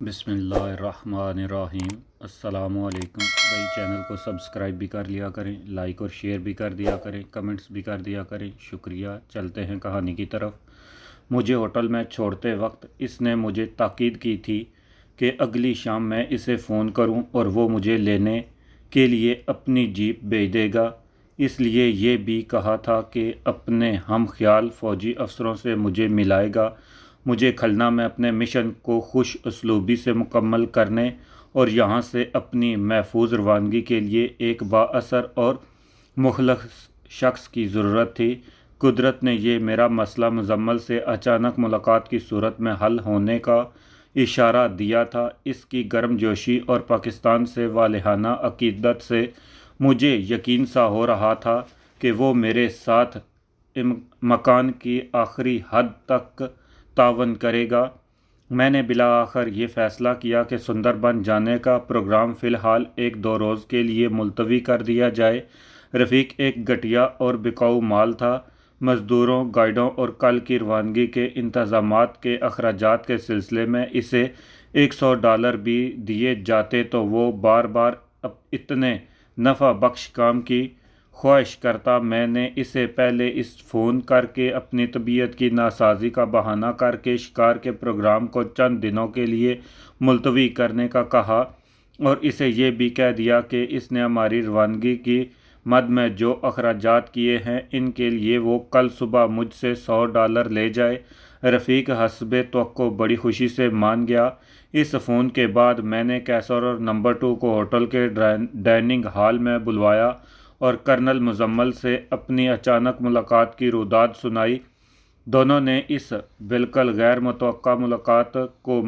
बिस्मिल्लाहिर्रहमानिर्रहीम। अस्सलामुअलैकुम भाई। चैनल को सब्सक्राइब भी कर लिया करें, लाइक और शेयर भी कर दिया करें, कमेंट्स भी कर दिया करें, शुक्रिया। चलते हैं कहानी की तरफ। मुझे होटल में छोड़ते वक्त इसने मुझे ताकीद की थी कि अगली शाम मैं इसे फ़ोन करूं और वो मुझे लेने के लिए अपनी जीप भेज देगा। इसलिए ये भी कहा था कि अपने हम ख्याल फ़ौजी अफसरों से मुझे मिलाएगा। मुझे खलना में अपने मिशन को खुश उसलूबी से मुकम्मल करने और यहाँ से अपनी महफूज रवानगी के लिए एक बाअसर और मुखलस शख्स की ज़रूरत थी। कुदरत ने यह मेरा मसला मुजम्मल से अचानक मुलाकात की सूरत में हल होने का इशारा दिया था। इसकी गर्मजोशी और पाकिस्तान से वालिहाना अकीदत से मुझे यकीन सा हो रहा था कि वो मेरे साथ मकान की आखिरी हद तक तावन करेगा। मैंने बिला आखिर ये फ़ैसला किया कि सुंदरबन जाने का प्रोग्राम फ़िलहाल 1-2 रोज़ के लिए मुलतवी कर दिया जाए। रफ़ीक एक घटिया और बिकाऊ माल था। मज़दूरों, गाइडों और कल की रवानगी के इंतज़ामात के अखराजात के सिलसिले में इसे $100 भी दिए जाते तो वो बार बार अब इतने नफ़ा बख्श काम की ख्वाहिश करता। मैंने इसे पहले इस फ़ोन करके अपनी तबीयत की नासाजी का बहाना करके शिकार के प्रोग्राम को चंद दिनों के लिए मुलतवी करने का कहा और इसे ये भी कह दिया कि इसने हमारी रवानगी की मद में जो अखराजात किए हैं इनके लिए वो कल सुबह मुझसे $100 ले जाए। रफ़ीक हस्बे तवक्को बड़ी खुशी से मान गया। इस फ़ोन के बाद मैंने कैसर और नंबर 2 को होटल के डाइनिंग हॉल में बुलवाया और कर्नल मुजम्मल से अपनी अचानक मुलाकात की रुदाद सुनाई। दोनों ने इस बिल्कुल गैर मुतवक्का मुलाकात को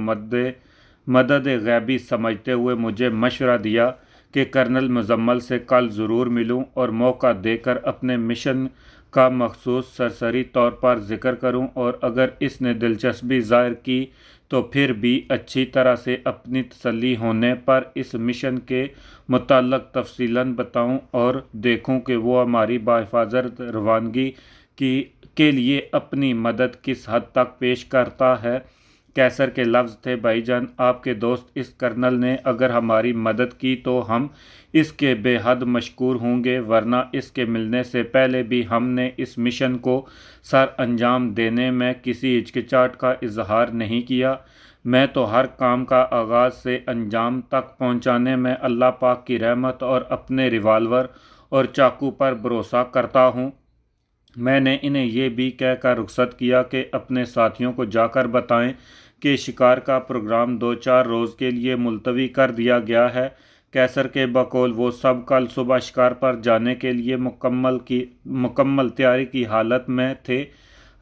मदद गैबी समझते हुए मुझे मशवरा दिया कि कर्नल मुजम्मल से कल ज़रूर मिलूं और मौका देकर अपने मिशन का मखसूस सरसरी तौर पर ज़िक्र करूं और अगर इसने दिलचस्पी ज़ाहिर की तो फिर भी अच्छी तरह से अपनी तसल्ली होने पर इस मिशन के मुताल्लिक़ तफसीलन बताऊं और देखूं कि वो हमारी बाहिफाजत रवानगी के लिए अपनी मदद किस हद तक पेश करता है। कैसर के लफ्ज़ थे, भाईजान आपके दोस्त इस कर्नल ने अगर हमारी मदद की तो हम इसके बेहद मशकूर होंगे, वरना इसके मिलने से पहले भी हमने इस मिशन को सर अंजाम देने में किसी हिचकिचाहट का इजहार नहीं किया। मैं तो हर काम का आगाज़ से अंजाम तक पहुंचाने में अल्लाह पाक की रहमत और अपने रिवाल्वर और चाकू पर भरोसा करता हूं। मैंने इन्हें यह भी कहकर रुखसत किया कि अपने साथियों को जाकर बताएं कि शिकार का प्रोग्राम 2-4 रोज़ के लिए मुलतवी कर दिया गया है। कैसर के बकौल वो सब कल सुबह शिकार पर जाने के लिए मुकम्मल तैयारी की हालत में थे।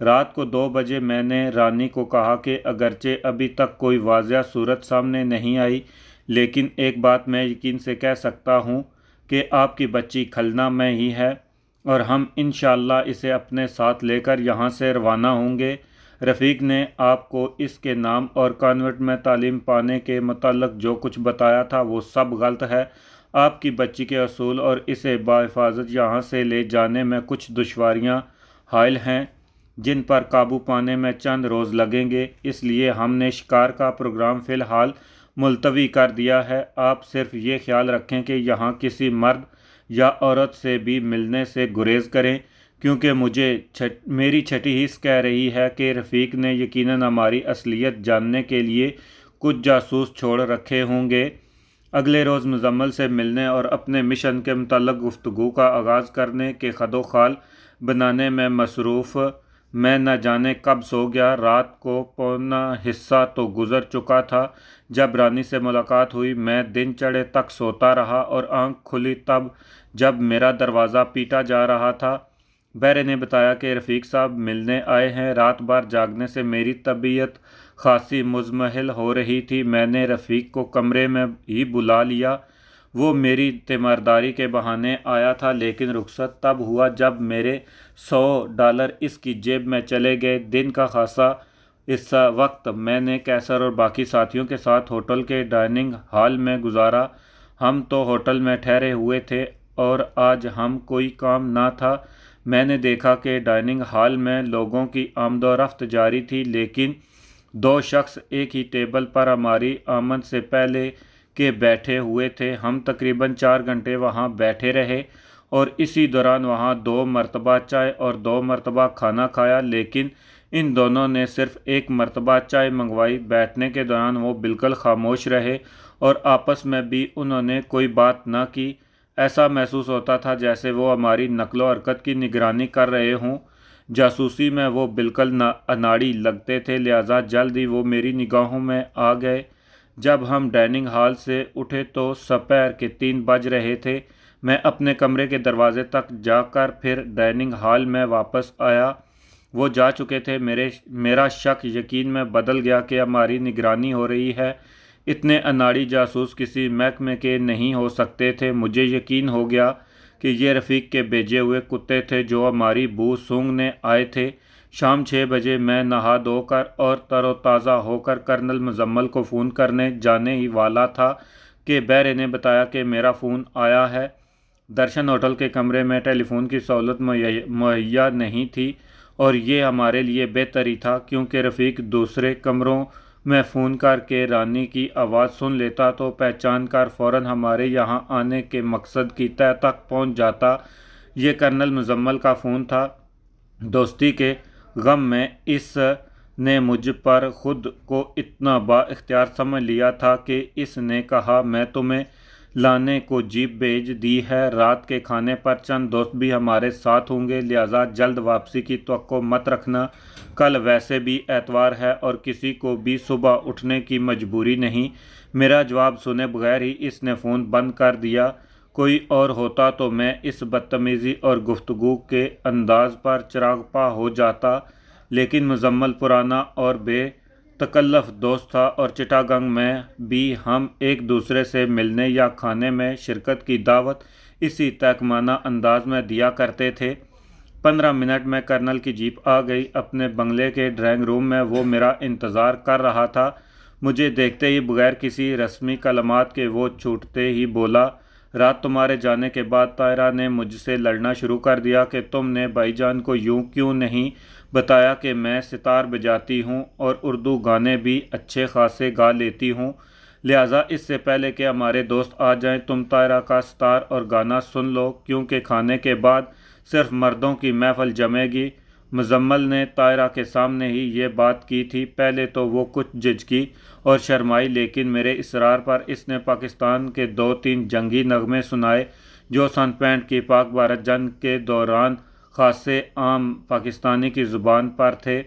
रात को 2 बजे मैंने रानी को कहा कि अगरचे अभी तक कोई वाज़ह सूरत सामने नहीं आई, लेकिन एक बात मैं यकीन से कह सकता हूँ कि आपकी बच्ची खलना में ही है और हम इंशाअल्लाह इसे अपने साथ लेकर यहाँ से रवाना होंगे। रफ़ीक ने आपको इसके नाम और कॉन्वेंट में तालीम पाने के मुताल्लिक़ जो कुछ बताया था वो सब गलत है। आपकी बच्ची के असूल और इसे बाहिफाजत यहाँ से ले जाने में कुछ दुश्वारियाँ हायल हैं जिन पर काबू पाने में चंद रोज़ लगेंगे। इसलिए हमने शिकार का प्रोग्राम फ़िलहाल मुलतवी कर दिया है। आप सिर्फ ये ख्याल रखें कि यहाँ किसी मर्द या औरत से भी मिलने से गुरेज करें, क्योंकि मेरी छठी हिस्स कह रही है कि रफ़ीक ने यकीनन हमारी असलियत जानने के लिए कुछ जासूस छोड़ रखे होंगे। अगले रोज़ मुजम्मल से मिलने और अपने मिशन के मुताल्लिक़ गुफ्तगू का आगाज़ करने के खदोखाल बनाने में मसरूफ़ मैं न जाने कब सो गया। रात को पौना हिस्सा तो गुज़र चुका था जब रानी से मुलाकात हुई। मैं दिन चढ़े तक सोता रहा और आंख खुली तब जब मेरा दरवाज़ा पीटा जा रहा था। बैरे ने बताया कि रफ़ीक साहब मिलने आए हैं। रात भर जागने से मेरी तबीयत खासी मुज़महिल हो रही थी। मैंने रफ़ीक को कमरे में ही बुला लिया। वो मेरी तीमारदारी के बहाने आया था, लेकिन रुखसत तब हुआ जब मेरे $100 इसकी जेब में चले गए। दिन का खासा इस वक्त मैंने कैसर और बाकी साथियों के साथ होटल के डाइनिंग हॉल में गुजारा। हम तो होटल में ठहरे हुए थे और आज हम कोई काम ना था। मैंने देखा कि डाइनिंग हॉल में लोगों की आमदोरफ्त जारी थी, लेकिन दो शख्स एक ही टेबल पर हमारी आमद से पहले के बैठे हुए थे। हम तकरीबन 4 घंटे वहाँ बैठे रहे और इसी दौरान वहाँ 2 मरतबा चाय और 2 मरतबा खाना खाया, लेकिन इन दोनों ने सिर्फ एक मरतबा चाय मंगवाई। बैठने के दौरान वो बिल्कुल खामोश रहे और आपस में भी उन्होंने कोई बात न की। ऐसा महसूस होता था जैसे वो हमारी नकलो हरकत की निगरानी कर रहे हों। जासूसी में वो बिल्कुल अनाड़ी लगते थे, लिहाजा जल्द ही वो मेरी निगाहों में आ गए। जब हम डाइनिंग हॉल से उठे तो दोपहर के 3 बज रहे थे। मैं अपने कमरे के दरवाजे तक जाकर फिर डाइनिंग हॉल में वापस आया। वो जा चुके थे। मेरा शक यकीन में बदल गया कि हमारी निगरानी हो रही है। इतने अनाड़ी जासूस किसी महकमे के नहीं हो सकते थे। मुझे यकीन हो गया कि ये रफ़ीक के भेजे हुए कुत्ते थे जो हमारी बू सूंघने आए थे। शाम 6 बजे मैं नहा धोकर और तरोताज़ा होकर कर्नल मुजम्मल को फ़ोन करने जाने ही वाला था कि बैरे ने बताया कि मेरा फ़ोन आया है। दर्शन होटल के कमरे में टेलीफोन की सहूलत मुहैया नहीं थी और ये हमारे लिए बेहतर ही था, क्योंकि रफ़ीक दूसरे कमरों में फ़ोन करके रानी की आवाज़ सुन लेता तो पहचान कर फ़ौरन हमारे यहाँ आने के मकसद की तह तक पहुँच जाता। ये कर्नल मुजम्मल का फ़ोन था। दोस्ती के गम में इस ने मुझ पर ख़ुद को इतना बाइख्तियार समझ लिया था कि इसने कहा, मैं तुम्हें लाने को जीप भेज दी है। रात के खाने पर चंद दोस्त भी हमारे साथ होंगे, लिहाजा जल्द वापसी की तवक्को मत रखना। कल वैसे भी एतवार है और किसी को भी सुबह उठने की मजबूरी नहीं। मेरा जवाब सुने बगैर ही इसने फ़ोन बंद कर दिया। कोई और होता तो मैं इस बदतमीज़ी और गुफ्तगू के अंदाज पर चिरागपा हो जाता, लेकिन मुजम्मल पुराना और बेतकल्लफ दोस्त था और चिटागंग में भी हम एक दूसरे से मिलने या खाने में शिरकत की दावत इसी तहकमाना अंदाज में दिया करते थे। 15 मिनट में कर्नल की जीप आ गई। अपने बंगले के ड्राइंग रूम में वो मेरा इंतज़ार कर रहा था। मुझे देखते ही बगैर किसी रस्मी कलमात के वो छूटते ही बोला, रात तुम्हारे जाने के बाद तायरा ने मुझसे लड़ना शुरू कर दिया कि तुमने भाईजान को यूं क्यों नहीं बताया कि मैं सितार बजाती हूं और उर्दू गाने भी अच्छे खासे गा लेती हूं। लिहाजा इससे पहले कि हमारे दोस्त आ जाएं, तुम तायरा का सितार और गाना सुन लो, क्योंकि खाने के बाद सिर्फ मर्दों की महफिल जमेगी। मुजम्मल ने तायरा के सामने ही ये बात की थी। पहले तो वो कुछ झिझकी और शर्माई, लेकिन मेरे इसरार पर इसने पाकिस्तान के 2-3 जंगी नगमे सुनाए जो सन 65 की पाक भारत जंग के दौरान खासे आम पाकिस्तानी की ज़ुबान पर थे।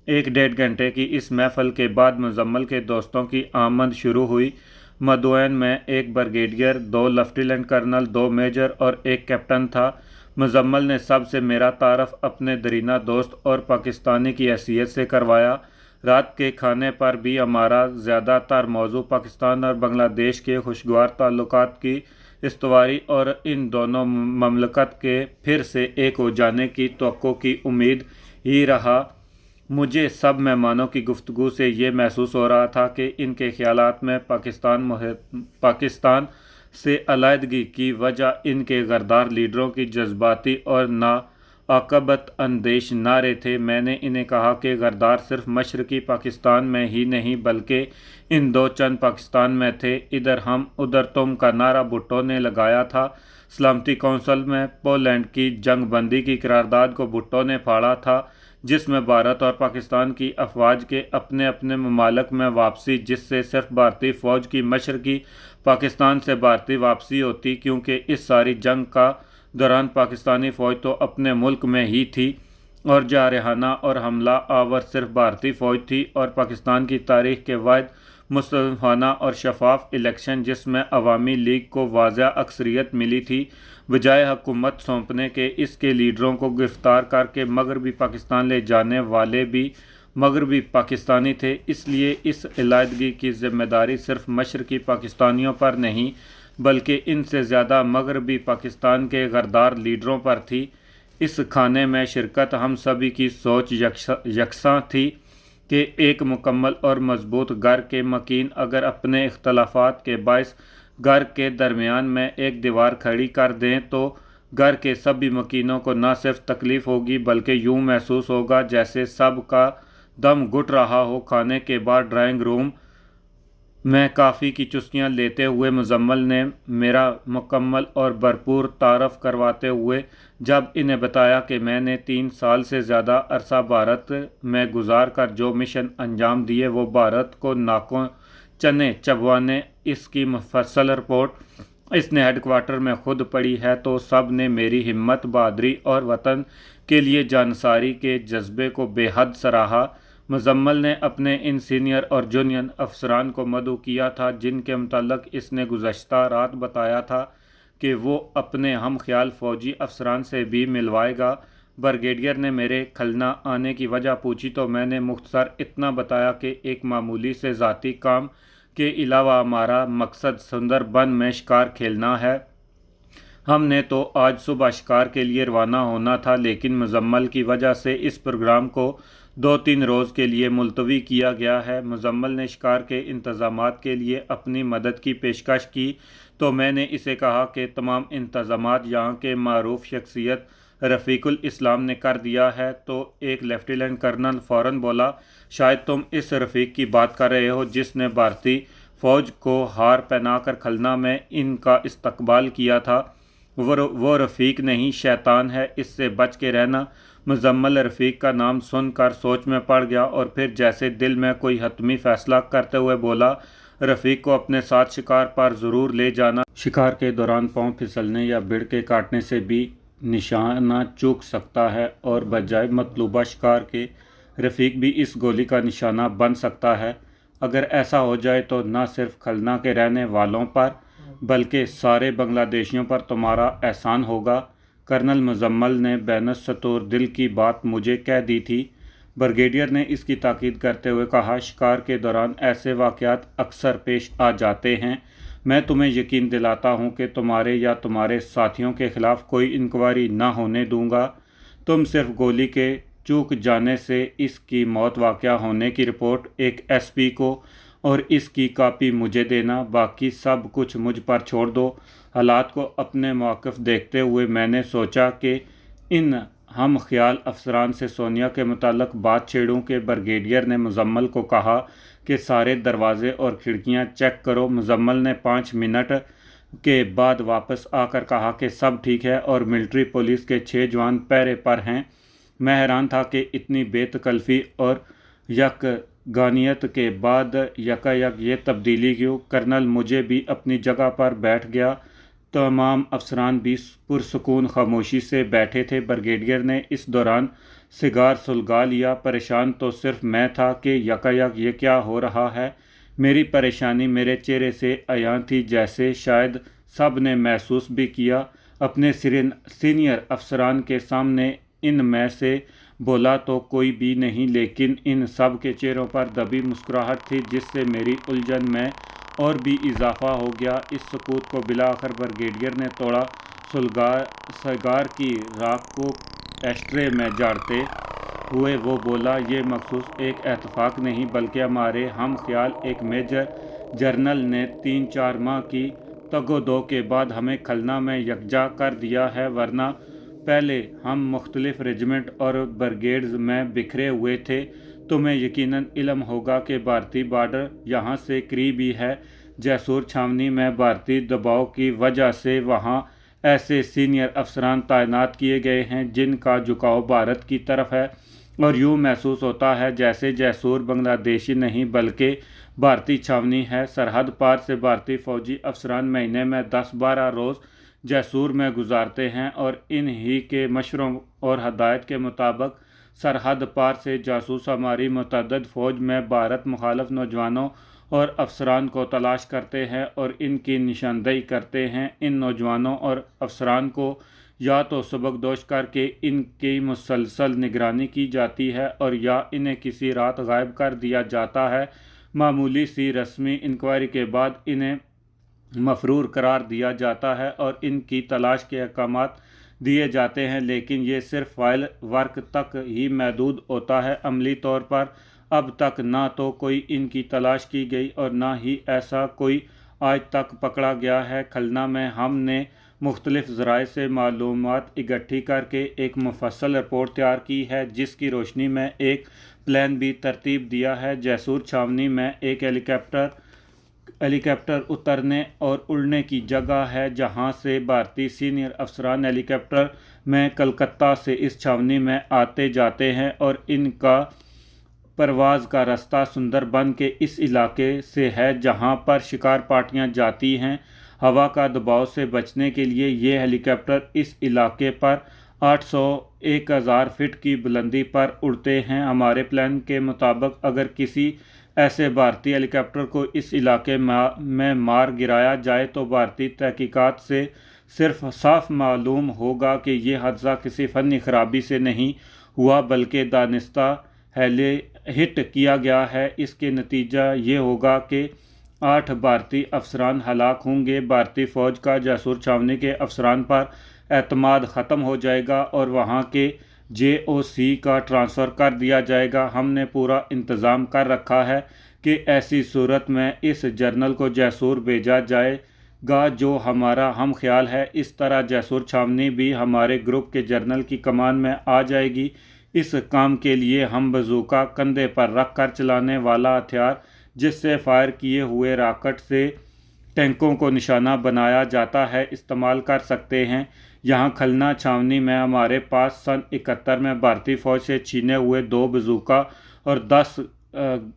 1-1.5 घंटे की इस महफिल के बाद मुजम्मल के दोस्तों की आमद शुरू हुई। मदोइन में 1 ब्रिगेडियर, 2 लेफ्टिनेंट कर्नल, 2 मेजर और 1 कैप्टन था। मुजम्मल ने सबसे मेरा तारफ़ अपने दरीना दोस्त और पाकिस्तानी की हैसियत से करवाया। रात के खाने पर भी हमारा ज़्यादातर मौजू पाकिस्तान और बांग्लादेश के खुशगवार ताल्लुकात की इस्तवारी और इन दोनों ममलकत के फिर से एक हो जाने की तवक्को की उम्मीद ही रहा। मुझे सब मेहमानों की गुफ्तगू से ये महसूस हो रहा था कि इनके ख़यालात में पाकिस्तान से अलहदगी की वजह इनके गरदार लीडरों की जज्बाती और नाअक़बत अंदेश नारे थे। मैंने इन्हें कहा कि गरदार सिर्फ मशरक़ी पाकिस्तान में ही नहीं बल्कि इन 2 चंद पाकिस्तान में थे। इधर हम उधर तुम का नारा भुट्टो ने लगाया था। सलामती कौंसिल में पोलैंड की जंग बंदी की करारदाद को भुट्टो ने फाड़ा था, जिसमें भारत और पाकिस्तान की अफवाज के अपने अपने ममालिक में वापसी, जिससे सिर्फ भारतीय फ़ौज की मशरक़ी पाकिस्तान से भारतीय वापसी होती, क्योंकि इस सारी जंग का दौरान पाकिस्तानी फ़ौज तो अपने मुल्क में ही थी और जारहाना और हमला आवर सिर्फ भारतीय फ़ौज थी। और पाकिस्तान की तारीख़ के वाहिद मुस्तफ़ाना और शफाफ इलेक्शन, जिसमें अवामी लीग को वाज़ह अक्सरियत मिली थी, बजाय हुकूमत सौंपने के इसके लीडरों को गिरफ्तार करके मगरबी पाकिस्तान ले जाने वाले भी मगरबी पाकिस्तानी थे। इसलिए इस अलहदगी की ज़िम्मेदारी सिर्फ मशरक़ी पाकिस्तानियों पर नहीं बल्कि इनसे ज़्यादा मगरबी पाकिस्तान के गरदार लीडरों पर थी। इस खाने में शिरकत हम सभी की सोच यकसां थी कि एक मुकम्मल और मजबूत घर के मकीन अगर अपने इख्तलाफात के बायस घर के दरमियान में एक दीवार खड़ी कर दें तो घर के सभी मकीनों को न सिर्फ तकलीफ़ होगी बल्कि यूँ महसूस होगा जैसे सब का दम घुट रहा हो। खाने के बाद ड्राइंग रूम में काफ़ी की चुस्कियां लेते हुए मुजम्मल ने मेरा मुकम्मल और भरपूर तारफ़ करवाते हुए जब इन्हें बताया कि मैंने 3 साल से ज़्यादा अरसा भारत में गुजार कर जो मिशन अंजाम दिए वो भारत को नाकों चने चबवाने, इसकी मुफस्सल रिपोर्ट इसने हेडक्वार्टर में खुद पढ़ी है, तो सब ने मेरी हिम्मत, बहादुरी और वतन के लिए जानसारी के जज्बे को बेहद सराहा। मुजम्मल ने अपने इन सीनियर और जूनियर अफसरान को मदऊ किया था, जिनके मुताल्लिक इसने गुज़श्ता रात बताया था कि वो अपने हम ख्याल फ़ौजी अफसरान से भी मिलवाएगा। ब्रिगेडियर ने मेरे खलना आने की वजह पूछी तो मैंने मुख्तसर इतना बताया कि एक मामूली से ज़ाती काम के अलावा हमारा मकसद सुंदरबन में शिकार खेलना है। हमने तो आज सुबह शिकार के लिए रवाना होना था, लेकिन मुजम्मल की वजह से इस प्रोग्राम को 2-3 रोज़ के लिए मुलतवी किया गया है। मुजम्मल ने शिकार के इंतज़ामात के लिए अपनी मदद की पेशकश की तो मैंने इसे कहा कि तमाम इंतज़ामात यहाँ के मारूफ शख्सियत रफ़ीकुल इस्लाम ने कर दिया है। तो एक लेफ्टिनेंट कर्नल फ़ौरन बोला, शायद तुम इस रफ़ीक की बात कर रहे हो जिसने भारतीय फ़ौज को हार पहनाकर खलना में इनका इस्तकबाल किया था। वो रफ़ीक नहीं, शैतान है, इससे बच के रहना। मुजम्मल रफ़ीक का नाम सुनकर सोच में पड़ गया और फिर जैसे दिल में कोई हतमी फ़ैसला करते हुए बोला, रफ़ीक को अपने साथ शिकार पर ज़रूर ले जाना। शिकार के दौरान पाँव फिसलने या बिड़ के काटने से भी निशाना चूक सकता है और बजाय मतलूबा शिकार के रफ़ीक भी इस गोली का निशाना बन सकता है। अगर ऐसा हो जाए तो न सिर्फ खलना के रहने वालों पर बल्कि सारे बांग्लादेशियों पर तुम्हारा एहसान होगा। कर्नल मुजम्मल ने बैनसतूर दिल की बात मुझे कह दी थी। ब्रिगेडियर ने इसकी ताकीद करते हुए कहा, शिकार के दौरान ऐसे वाक़यात अक्सर पेश आ जाते हैं। मैं तुम्हें यकीन दिलाता हूँ कि तुम्हारे या तुम्हारे साथियों के ख़िलाफ़ कोई इंक्वायरी न होने दूँगा। तुम सिर्फ गोली के चूक जाने से इसकी मौत वाक़या होने की रिपोर्ट एक एसपी को और इसकी कापी मुझे देना, बाकी सब कुछ मुझ पर छोड़ दो। हालात को अपने मौक़िफ़ देखते हुए मैंने सोचा कि इन हम ख्याल अफसरान से सोनिया के मुताल्लिक़ बात छेड़ूं कि ब्रिगेडियर ने मुजम्मल को कहा कि सारे दरवाज़े और खिड़कियां चेक करो। मुजम्मल ने 5 मिनट के बाद वापस आकर कहा कि सब ठीक है और मिलिट्री पुलिस के 6 जवान पहरे पर हैं। मैं हैरान था कि इतनी बेतकल्फ़ी और यकगानियत के बाद यकायक ये तब्दीली क्यों। कर्नल मुझे भी अपनी जगह पर बैठ गया। तमाम अफसरान भी पुरसुकून खामोशी से बैठे थे। ब्रिगेडियर ने इस दौरान सिगार सुलगा लिया। परेशान तो सिर्फ मैं था कि यकायक ये क्या हो रहा है। मेरी परेशानी मेरे चेहरे से अयां थी, जैसे शायद सब ने महसूस भी किया। अपने सीनियर अफसरान के सामने इन में से बोला तो कोई भी नहीं, लेकिन इन सब के चेहरों पर दबी मुस्कुराहट थी जिससे मेरी उलझन में और भी इजाफा हो गया। इस सकूत को बिलाखिर ब्रिगेडियर ने तोड़ा। सिगार की राख को एस्ट्रे में जाड़ते हुए वो बोला, ये मखसूस एक एतफाक़ नहीं बल्कि हमारे हम ख्याल एक मेजर जनरल ने 3-4 माह की तगोदो के बाद हमें खलना में यकजा कर दिया है, वरना पहले हम मुख्तलिफ रेजिमेंट और ब्रिगेड्स में बिखरे हुए थे। तुम्हें यकीनन इल्म होगा कि भारतीय बॉर्डर यहाँ से करीब ही है। जैसूर छावनी में भारतीय दबाव की वजह से वहाँ ऐसे सीनियर अफसरान तैनात किए गए हैं जिनका झुकाव भारत की तरफ है और यूँ महसूस होता है जैसे जैसूर बांग्लादेशी नहीं बल्कि भारतीय छावनी है। सरहद पार से भारतीय फ़ौजी अफसरान महीने में 10-12 रोज़ जैसूर में गुजारते हैं और इन ही के मशवरों और हदायत के मुताबिक सरहद पार से जासूस हमारी मुतअद्दिद फ़ौज में भारत मुखालिफ नौजवानों और अफसरान को तलाश करते हैं और इनकी निशानदेही करते हैं। इन नौजवानों और अफसरान को या तो सबकदोश करके इनकी मुसलसल निगरानी की जाती है और या इन्हें किसी रात गायब कर दिया जाता है। मामूली सी रस्मी इंक्वायरी के बाद इन्हें मफरूर करार दिया जाता है और इनकी तलाश के अहकामात दिए जाते हैं, लेकिन ये सिर्फ फाइल वर्क तक ही महदूद होता है। अमली तौर पर अब तक ना तो कोई इनकी तलाश की गई और ना ही ऐसा कोई आज तक पकड़ा गया है। खलना में हमने मुख्तलिफ़ ज़राए से मालूमात इकट्ठी करके एक मुफस्सल रिपोर्ट तैयार की है, जिसकी रोशनी में एक प्लान भी तरतीब दिया है। जैसूर छावनी में एक हेलीकॉप्टर उतरने और उड़ने की जगह है, जहां से भारतीय सीनियर अफसरान हेलीकॉप्टर में कलकत्ता से इस छावनी में आते जाते हैं और इनका परवाज़ का रास्ता सुंदरबन के इस इलाके से है, जहां पर शिकार पार्टियां जाती हैं। हवा का दबाव से बचने के लिए ये हेलीकॉप्टर इस इलाके पर 800-1000 फीट की बुलंदी पर उड़ते हैं। हमारे प्लान के मुताबिक अगर किसी ऐसे भारतीय हेलीकॉप्टर को इस इलाके में मार गिराया जाए तो भारतीय तहकीकात से सिर्फ साफ मालूम होगा कि ये हादसा किसी फ़नी खराबी से नहीं हुआ, बल्कि दानिस्ता हिट किया गया है। इसके नतीजा ये होगा कि 8 भारतीय अफसरान हलाक होंगे। भारतीय फ़ौज का जैसूर छावनी के अफसरान पर एतमाद ख़त्म हो जाएगा और वहाँ के JOC का ट्रांसफ़र कर दिया जाएगा। हमने पूरा इंतज़ाम कर रखा है कि ऐसी सूरत में इस जर्नल को जैसूर भेजा जाएगा, जो हमारा हम ख्याल है। इस तरह जैसूर छावनी भी हमारे ग्रुप के जर्नल की कमान में आ जाएगी। इस काम के लिए हम बजूका कंधे पर रख कर चलाने वाला हथियार, जिससे फायर किए हुए रॉकेट से टैंकों को निशाना बनाया जाता है, इस्तेमाल कर सकते हैं। यहाँ खलना छावनी में हमारे पास सन 71 में भारतीय फ़ौज से छीने हुए 2 बजूका और 10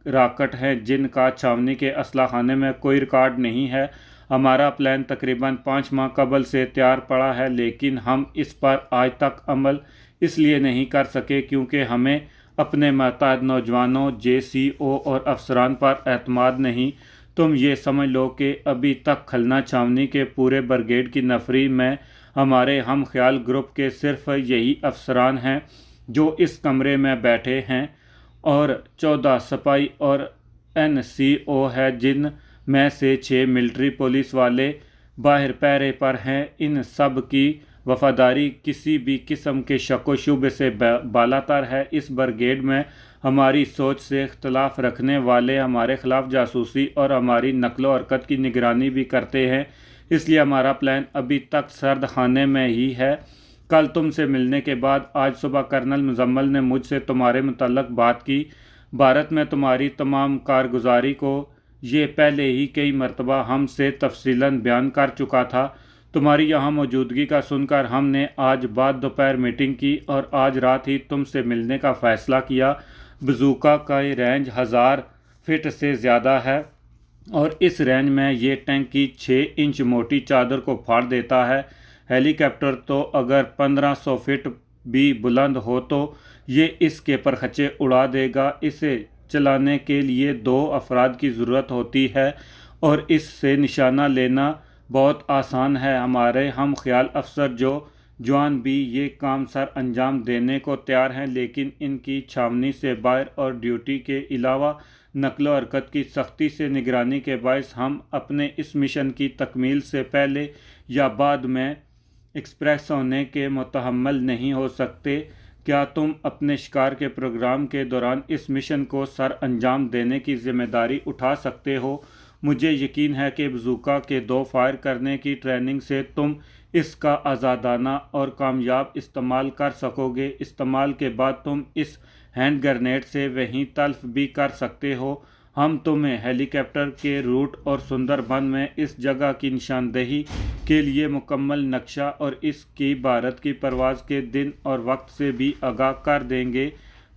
रॉकेट हैं, जिनका छावनी के असला खाने में कोई रिकॉर्ड नहीं है। हमारा प्लान तकरीबन 5 माह कबल से तैयार पड़ा है, लेकिन हम इस पर आज तक अमल इसलिए नहीं कर सके क्योंकि हमें अपने मुतअद्दिद नौजवानों, JCO और अफसरान पर एतमाद नहीं। तुम ये समझ लो कि अभी तक खलना छावनी के पूरे ब्रिगेड की नफरी में हमारे हम ख्याल ग्रुप के सिर्फ यही अफसरान हैं जो इस कमरे में बैठे हैं, और 14 सिपाही और NCO है, जिन में से 6 मिलिट्री पुलिस वाले बाहर पहरे पर हैं। इन सब की वफादारी किसी भी किस्म के शक व शुबे से बालातर है। इस ब्रिगेड में हमारी सोच से इख्तलाफ रखने वाले हमारे ख़िलाफ़ जासूसी और हमारी नकलो हरकत की निगरानी भी करते हैं, इसलिए हमारा प्लान अभी तक सर्द खाने में ही है। कल तुमसे मिलने के बाद आज सुबह कर्नल मुजम्मल ने मुझसे तुम्हारे मुतल्लक बात की। भारत में तुम्हारी तमाम कारगुजारी को ये पहले ही कई मरतबा हमसे तफसीलन बयान कर चुका था। तुम्हारी यहाँ मौजूदगी का सुनकर हमने आज बाद दोपहर मीटिंग की और आज रात ही तुमसे मिलने का फ़ैसला किया। बजूका का रेंज 1000 फीट से ज़्यादा है और इस रेंज में ये टैंक की 6 इंच मोटी चादर को फाड़ देता है। हेलीकॉप्टर तो अगर 1500 फीट भी बुलंद हो तो ये इसके परखचे उड़ा देगा। इसे चलाने के लिए 2 अफराद की ज़रूरत होती है और इससे निशाना लेना बहुत आसान है। हमारे हम ख्याल अफसर जवान भी ये काम सर अंजाम देने को तैयार हैं, लेकिन इनकी छावनी से बाहर और ड्यूटी के अलावा नकलो हरकत की सख्ती से निगरानी के बायस हम अपने इस मिशन की तकमील से पहले या बाद में एक्सप्रेस होने के मुतहम्मल नहीं हो सकते। क्या तुम अपने शिकार के प्रोग्राम के दौरान इस मिशन को सर अंजाम देने की जिम्मेदारी उठा सकते हो? मुझे यकीन है कि बजूका के 2 फायर करने की ट्रेनिंग से तुम इसका आज़ादाना और कामयाब इस्तेमाल कर सकोगे। इस्तेमाल के बाद तुम इस हैंड ग्रेनेड से वहीं तल्फ भी कर सकते हो। हम तुम्हें हेलीकॉप्टर के रूट और सुंदरबन में इस जगह की निशानदेही के लिए मुकम्मल नक्शा और इसकी भारत की परवाज़ के दिन और वक्त से भी आगाह कर देंगे।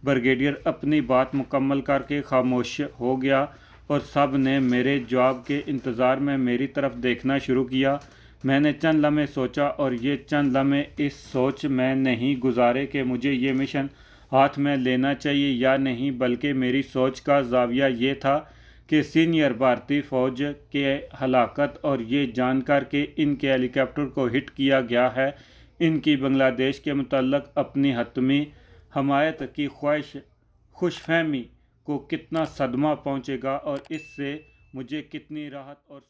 ब्रिगेडियर अपनी बात मुकम्मल करके खामोश हो गया और सब ने मेरे जवाब के इंतज़ार में मेरी तरफ देखना शुरू किया। मैंने चंद लम्हे सोचा और ये चंद लम्हे इस सोच में नहीं गुजारे कि मुझे ये मिशन हाथ में लेना चाहिए या नहीं, बल्कि मेरी सोच का ज़ाविया ये था कि सीनियर भारतीय फ़ौज के हलाकत और ये जानकर के इनके हेलीकॉप्टर को हिट किया गया है, इनकी बांग्लादेश के मुतल्लक अपनी हतमी हमायत की खुशफहमी को कितना सदमा पहुंचेगा और इससे मुझे कितनी राहत और